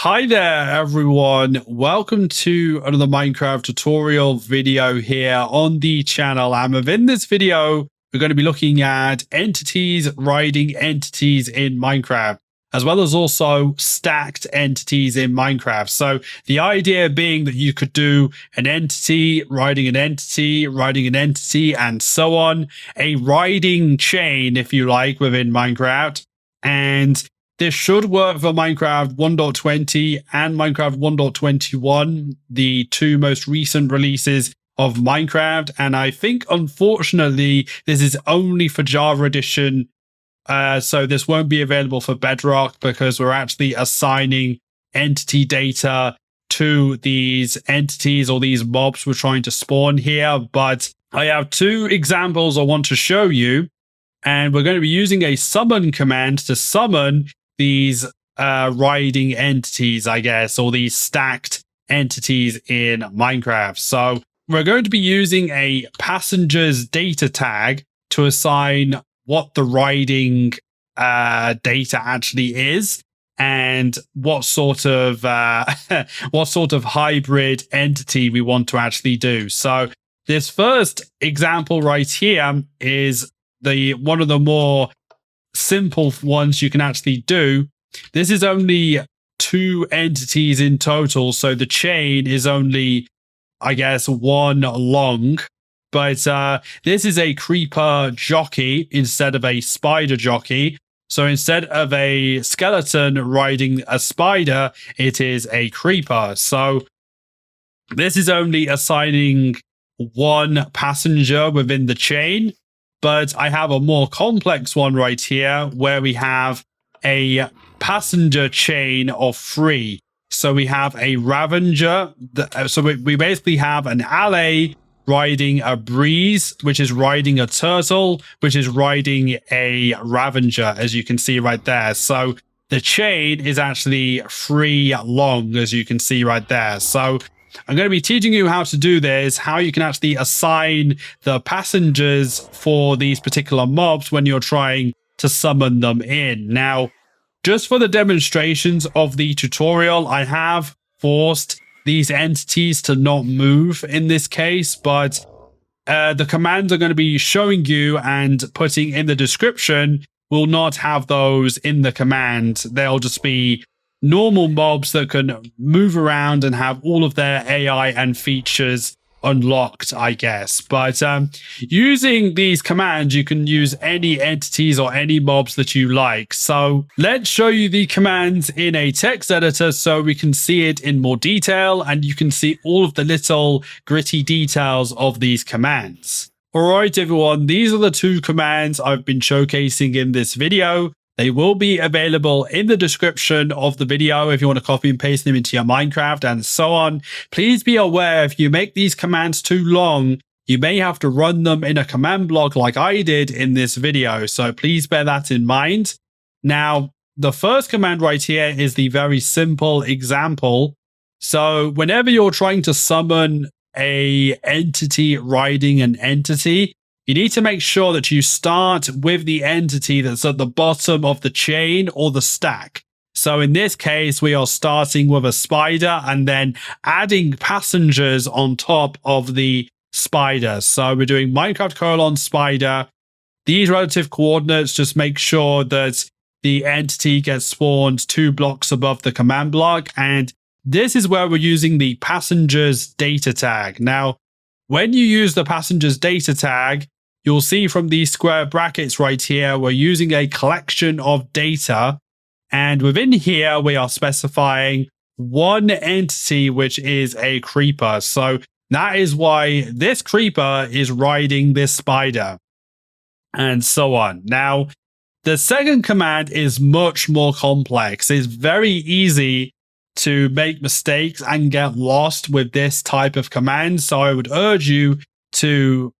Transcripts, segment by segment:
Hi there, everyone. Welcome to another Minecraft tutorial video here on the channel. And within this video, we're going to be looking at entities, riding entities in Minecraft, as well as also stacked entities in Minecraft. So the idea being that you could do an entity, riding an entity, riding an entity, and so on. A riding chain, if you like, within Minecraft. And this should work for Minecraft 1.20 and Minecraft 1.21, the two most recent releases of Minecraft. And I think, unfortunately, this is only for Java Edition. So this won't be available for Bedrock because we're actually assigning entity data to these entities or these mobs we're trying to spawn here. But I have two examples I want to show you. And we're going to be using a summon command to summon these riding entities, I guess, or these stacked entities in Minecraft. So we're going to be using a passengers data tag to assign what the riding data actually is and what sort of hybrid entity we want to actually do. So this first example right here is one of the more simple ones you can actually do. This is only two entities in total, so the chain is only, I guess, one long. But this is a creeper jockey instead of a spider jockey. So instead of a skeleton riding a spider, it is a creeper. So this is only assigning one passenger within the chain. But I have a more complex one right here where we have a passenger chain of 3. So we have a ravager. So we basically have an allay riding a breeze, which is riding a turtle, which is riding a ravager, as you can see right there. So the chain is actually 3 long, as you can see right there. So I'm going to be teaching you how to do this, how you can actually assign the passengers for these particular mobs when you're trying to summon them in. Now, just for the demonstrations of the tutorial, I have forced these entities to not move in this case, but the commands I'm going to be showing you and putting in the description will not have those in the command. They'll just be normal mobs that can move around and have all of their AI and features unlocked, I guess. But using these commands, you can use any entities or any mobs that you like. So let's show you the commands in a text editor so we can see it in more detail and you can see all of the little gritty details of these commands. All right, everyone, these are the two commands I've been showcasing in this video. They will be available in the description of the video if you want to copy and paste them into your Minecraft and so on. Please be aware if you make these commands too long, you may have to run them in a command block like I did in this video. So please bear that in mind. Now, the first command right here is the very simple example. So whenever you're trying to summon an entity riding an entity, you need to make sure that you start with the entity that's at the bottom of the chain or the stack. So in this case, we are starting with a spider and then adding passengers on top of the spider. So we're doing Minecraft : spider. These relative coordinates just make sure that the entity gets spawned 2 blocks above the command block. And this is where we're using the passengers data tag. Now, when you use the passengers data tag, you'll see from these square brackets right here, we're using a collection of data. And within here, we are specifying one entity, which is a creeper. So that is why this creeper is riding this spider and so on. Now, the second command is much more complex. It's very easy to make mistakes and get lost with this type of command. So I would urge you to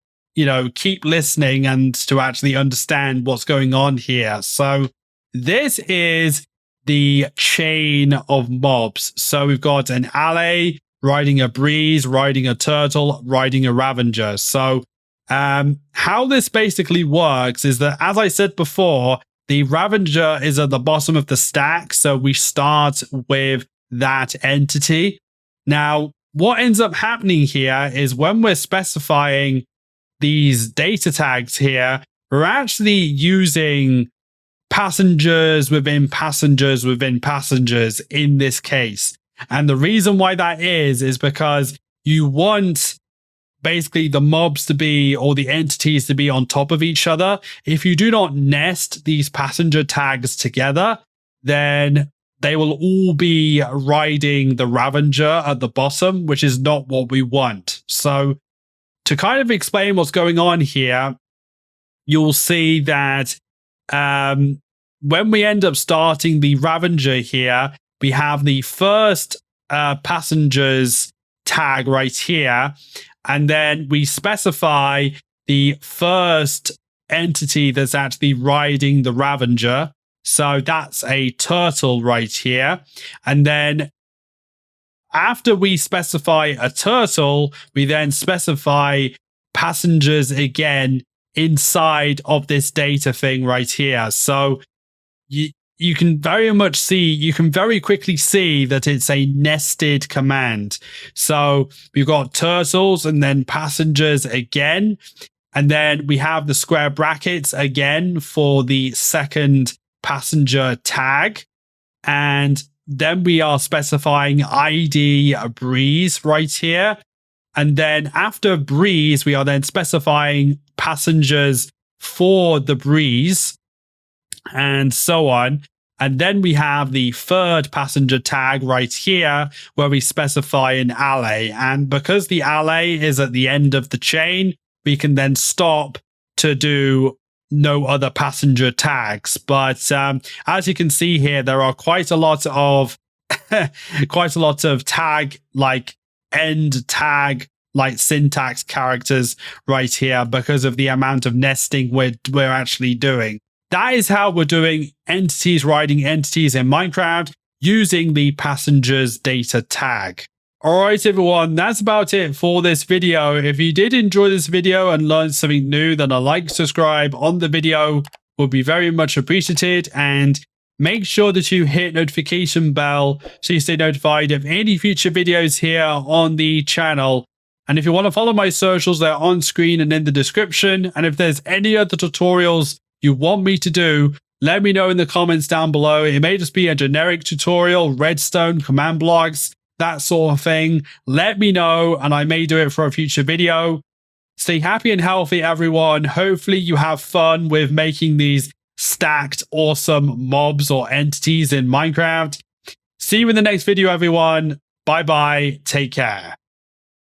keep listening and to actually understand what's going on here. So this is the chain of mobs. So we've got an allay riding a breeze, riding a turtle, riding a ravager. So how this basically works is that, as I said before, the ravager is at the bottom of the stack. So we start with that entity. Now, what ends up happening here is when we're specifying these data tags here, we're actually using passengers within passengers within passengers in this case. And the reason why that is because you want basically the mobs to be, or the entities to be, on top of each other. If you do not nest these passenger tags together, then they will all be riding the ravager at the bottom, which is not what we want. So to kind of explain what's going on here, you'll see that when we end up starting the ravager here, we have the first passengers tag right here, and then we specify the first entity that's actually riding the ravager. So that's a turtle right here. And then after we specify a turtle, we then specify passengers again inside of this data thing right here. So you can very much see, you can very quickly see that it's a nested command. So we've got turtles and then passengers again. And then we have the square brackets again for the second passenger tag. And then we are specifying ID breeze right here. And then after breeze, we are then specifying passengers for the breeze and so on. And then we have the third passenger tag right here where we specify an allay. And because the allay is at the end of the chain, we can then stop to do no other passenger tags. But as you can see here, there are quite a lot of tag, like end tag, like syntax characters right here because of the amount of nesting we're actually doing. That is how we're doing entities riding entities in Minecraft using the passengers data tag. All right, everyone, that's about it for this video. If you did enjoy this video and learned something new, then a like, subscribe on the video would be very much appreciated. And make sure that you hit notification bell so you stay notified of any future videos here on the channel. And if you want to follow my socials, they're on screen and in the description. And if there's any other tutorials you want me to do, let me know in the comments down below. It may just be a generic tutorial, redstone, command blocks, that sort of thing. Let me know and I may do it for a future video. Stay happy and healthy, everyone. Hopefully you have fun with making these stacked awesome mobs or entities in Minecraft. See you in the next video, everyone. Bye bye. Take care.